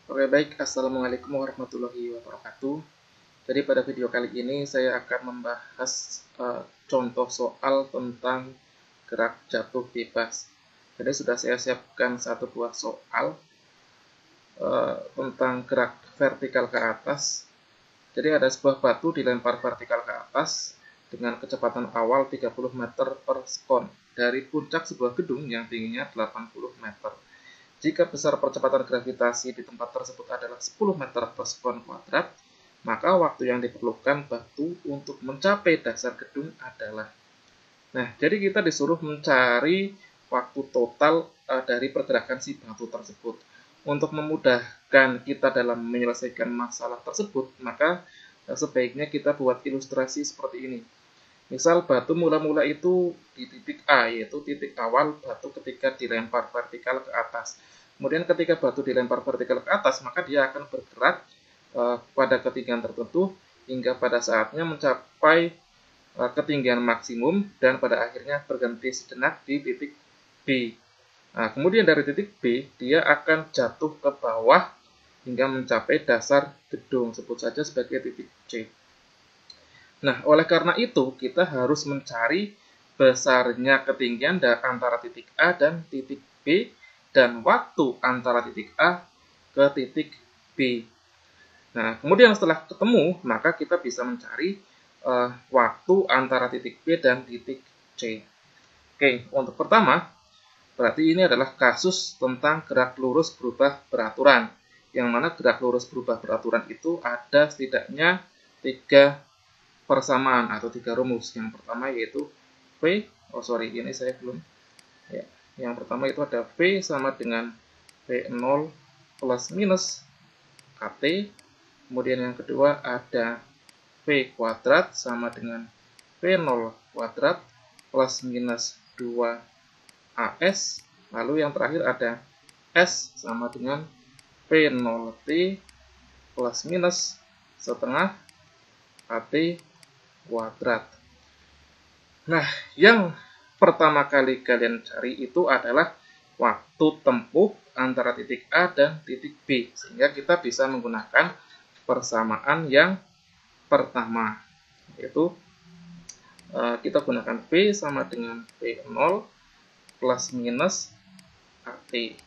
Oke baik, Assalamualaikum warahmatullahi wabarakatuh. Jadi pada video kali ini saya akan membahas contoh soal tentang gerak jatuh bebas. Jadi sudah saya siapkan satu buah soal tentang gerak vertikal ke atas. Jadi ada sebuah batu dilempar vertikal ke atas dengan kecepatan awal 30 meter per sekon dari puncak sebuah gedung yang tingginya 80 meter. Jika besar percepatan gravitasi di tempat tersebut adalah 10 meter per sekon kuadrat, maka waktu yang diperlukan batu untuk mencapai dasar gedung adalah. Nah, jadi kita disuruh mencari waktu total dari pergerakan si batu tersebut. Untuk memudahkan kita dalam menyelesaikan masalah tersebut, maka sebaiknya kita buat ilustrasi seperti ini. Misal batu mula-mula itu di titik A, yaitu titik awal batu ketika dilempar vertikal ke atas. Kemudian ketika batu dilempar vertikal ke atas, maka dia akan bergerak pada ketinggian tertentu hingga pada saatnya mencapai ketinggian maksimum dan pada akhirnya berhenti sejenak di titik B. Nah, kemudian dari titik B, dia akan jatuh ke bawah hingga mencapai dasar gedung, sebut saja sebagai titik C. Nah, oleh karena itu, kita harus mencari besarnya ketinggian antara titik A dan titik B, dan waktu antara titik A ke titik B. Nah, kemudian setelah ketemu, maka kita bisa mencari waktu antara titik B dan titik C. Oke, untuk pertama, berarti ini adalah kasus tentang gerak lurus berubah beraturan. Yang mana gerak lurus berubah beraturan itu ada setidaknya 3 persamaan atau 3 rumus. Yang pertama yaitu ini saya belum. Ya, yang pertama itu ada V sama dengan V0 plus minus AT. Kemudian yang kedua ada V kuadrat sama dengan V0 kuadrat plus minus 2AS. Lalu yang terakhir ada S sama dengan V0T plus minus setengah AT kuadrat. Nah, yang pertama kali kalian cari itu adalah waktu tempuh antara titik A dan titik B, sehingga kita bisa menggunakan persamaan yang pertama, yaitu kita gunakan V sama dengan V0 plus minus AT.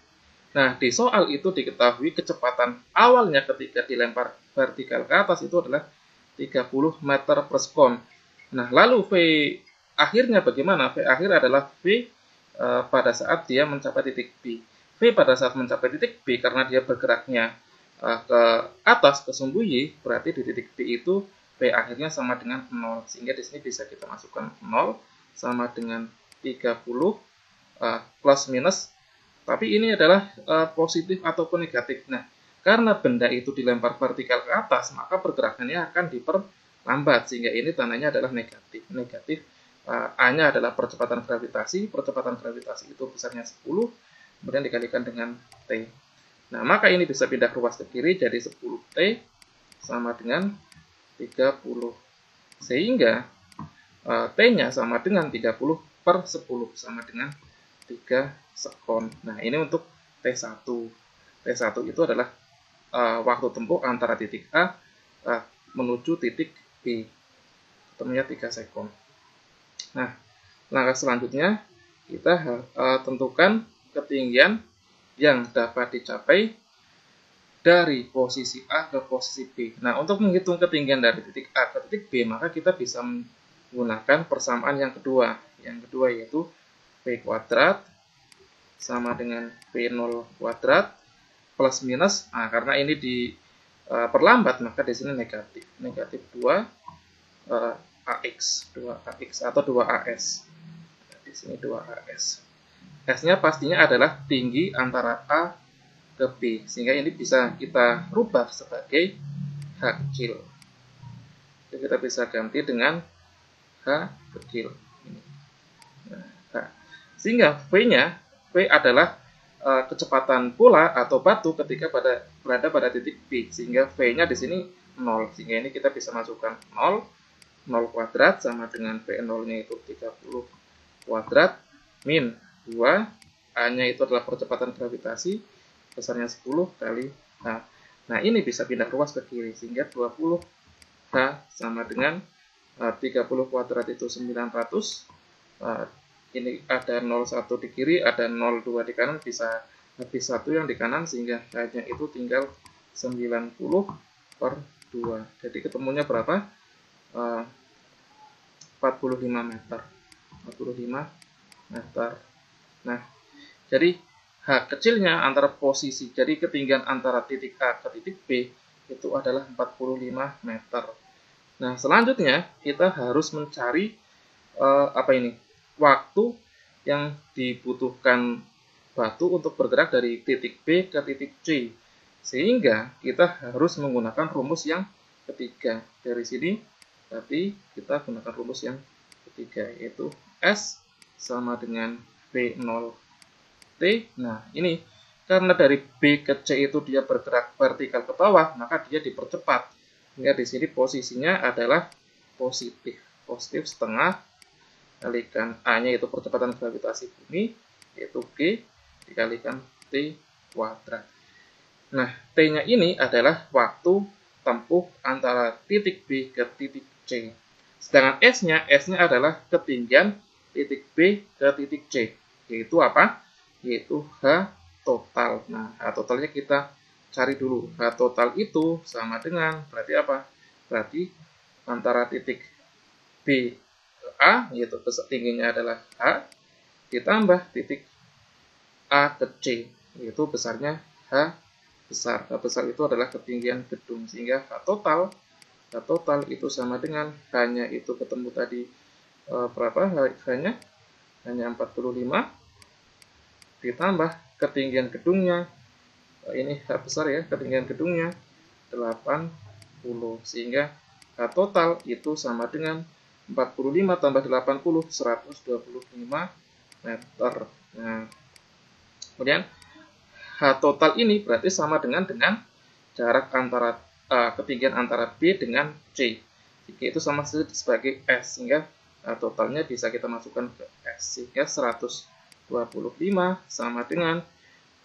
Nah, di soal itu diketahui kecepatan awalnya ketika dilempar vertikal ke atas itu adalah 30 meter per sekon. Nah, lalu V akhirnya bagaimana? V akhir adalah V pada saat dia mencapai titik B. V pada saat mencapai titik B karena dia bergeraknya ke atas, ke sumbu Y, berarti di titik B itu V akhirnya sama dengan 0. Sehingga di sini bisa kita masukkan 0 sama dengan 30 plus minus. Tapi ini adalah positif ataupun negatif. Nah, karena benda itu dilempar vertikal ke atas, maka pergerakannya akan diperlambat, sehingga ini tandanya adalah negatif. Negatif A-nya adalah percepatan gravitasi. Percepatan gravitasi itu besarnya 10, kemudian dikalikan dengan T. Nah, maka ini bisa pindah ruas ke kiri, jadi 10T sama dengan 30. Sehingga T-nya sama dengan 30 per 10, sama dengan 3 sekon. Nah, ini untuk T1. T1 itu adalah waktu tempuh antara titik A menuju titik B. Ketemunya 3 sekon. Nah, langkah selanjutnya kita tentukan ketinggian yang dapat dicapai dari posisi A ke posisi B. Nah, untuk menghitung ketinggian dari titik A ke titik B, maka kita bisa menggunakan persamaan yang kedua. Yang kedua yaitu V kuadrat sama dengan V0 kuadrat plus minus, karena ini diperlambat, maka di sini negatif. Negatif 2AX atau 2AS. Di sini 2AS. S-nya pastinya adalah tinggi antara A ke B, sehingga ini bisa kita rubah sebagai H kecil. Jadi kita bisa ganti dengan H kecil. Nah, sehingga V adalah kecepatan bola atau batu ketika berada pada titik B, sehingga V-nya di sini 0. Sehingga ini kita bisa masukkan 0 kuadrat sama dengan V0-nya itu 30 kuadrat min 2, A-nya itu adalah percepatan gravitasi, besarnya 10 kali H. Nah, ini bisa pindah ruas ke kiri, sehingga 20H sama dengan 30 kuadrat itu 900. Ini ada 01 di kiri, ada 02 di kanan, bisa habis 1 yang di kanan, sehingga H-nya itu tinggal 90/2. Jadi ketemunya berapa? 45 meter. 45 meter. Nah, jadi H kecilnya antara posisi, jadi ketinggian antara titik A ke titik B itu adalah 45 meter. Nah, selanjutnya kita harus mencari waktu yang dibutuhkan batu untuk bergerak dari titik B ke titik C. Sehingga kita harus menggunakan rumus yang ketiga. Dari sini berarti kita gunakan rumus yang ketiga, yaitu S sama dengan V0T. Nah, ini karena dari B ke C itu dia bergerak vertikal ke bawah, maka dia dipercepat. Hingga di sini posisinya adalah positif. Positif setengah kalikan A-nya itu percepatan gravitasi bumi, yaitu G, dikalikan T kuadrat. Nah, T-nya ini adalah waktu tempuh antara titik B ke titik C. Sedangkan S-nya adalah ketinggian titik B ke titik C. Yaitu apa? Yaitu H total. Nah, H totalnya kita cari dulu. H total itu sama dengan, berarti apa? Berarti antara titik B ke A, yaitu tingginya adalah H, ditambah titik A ke C, yaitu besarnya H besar. H besar itu adalah ketinggian gedung, sehingga H total itu sama dengan H-nya itu ketemu tadi berapa? H-nya hanya 45 ditambah ketinggian gedungnya, ini H besar ya, ketinggian gedungnya 80, sehingga H total itu sama dengan 45 tambah 80, 125 meter. Nah, kemudian H total ini berarti sama dengan jarak antara ketinggian antara B dengan C. Jika itu sama sebagai S, sehingga totalnya bisa kita masukkan ke S, sehingga 125 sama dengan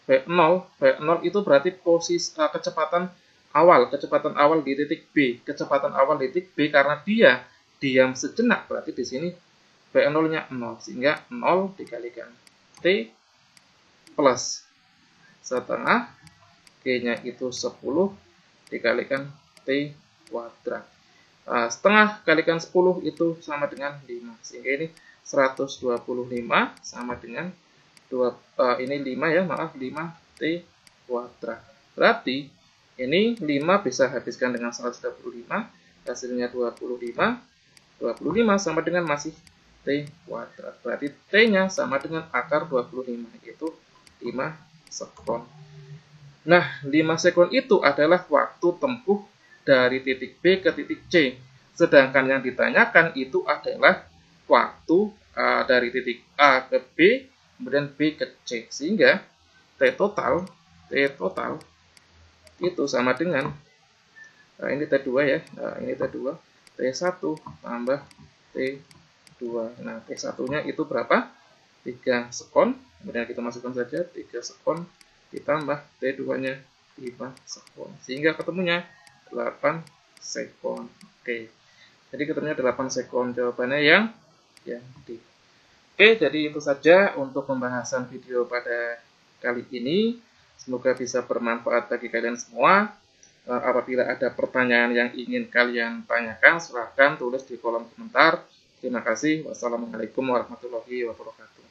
V0. V0 itu berarti posisi kecepatan awal di titik B. Kecepatan awal di titik B karena dia diam sejenak, berarti di sini V0-nya 0, sehingga 0 dikalikan T plus setengah, G-nya itu 10 dikalikan T kuadrat. Setengah kalikan 10 itu sama dengan 5, sehingga ini 125 sama dengan 2, ini 5 ya, maaf 5 T kuadrat. Berarti ini 5 bisa habiskan dengan 125, hasilnya 25 sama dengan masih T kuadrat. Berarti T-nya sama dengan akar 25, yaitu 5 sekon. Nah, 5 sekon itu adalah waktu tempuh dari titik B ke titik C. Sedangkan yang ditanyakan itu adalah waktu dari titik A ke B, kemudian B ke C. Sehingga T total itu sama dengan, ini T2 ya, ini T2, T1 tambah T2. Nah, T1-nya itu berapa? 3 sekon, kemudian kita masukkan saja 3 sekon ditambah T2-nya 5 sekon, sehingga ketemunya 8 sekon. Oke, jadi ketemunya 8 sekon, jawabannya yang D. Oke, jadi itu saja untuk pembahasan video pada kali ini. Semoga bisa bermanfaat bagi kalian semua. Apabila ada pertanyaan yang ingin kalian tanyakan, silahkan tulis di kolom komentar. Terima kasih. Wassalamualaikum warahmatullahi wabarakatuh.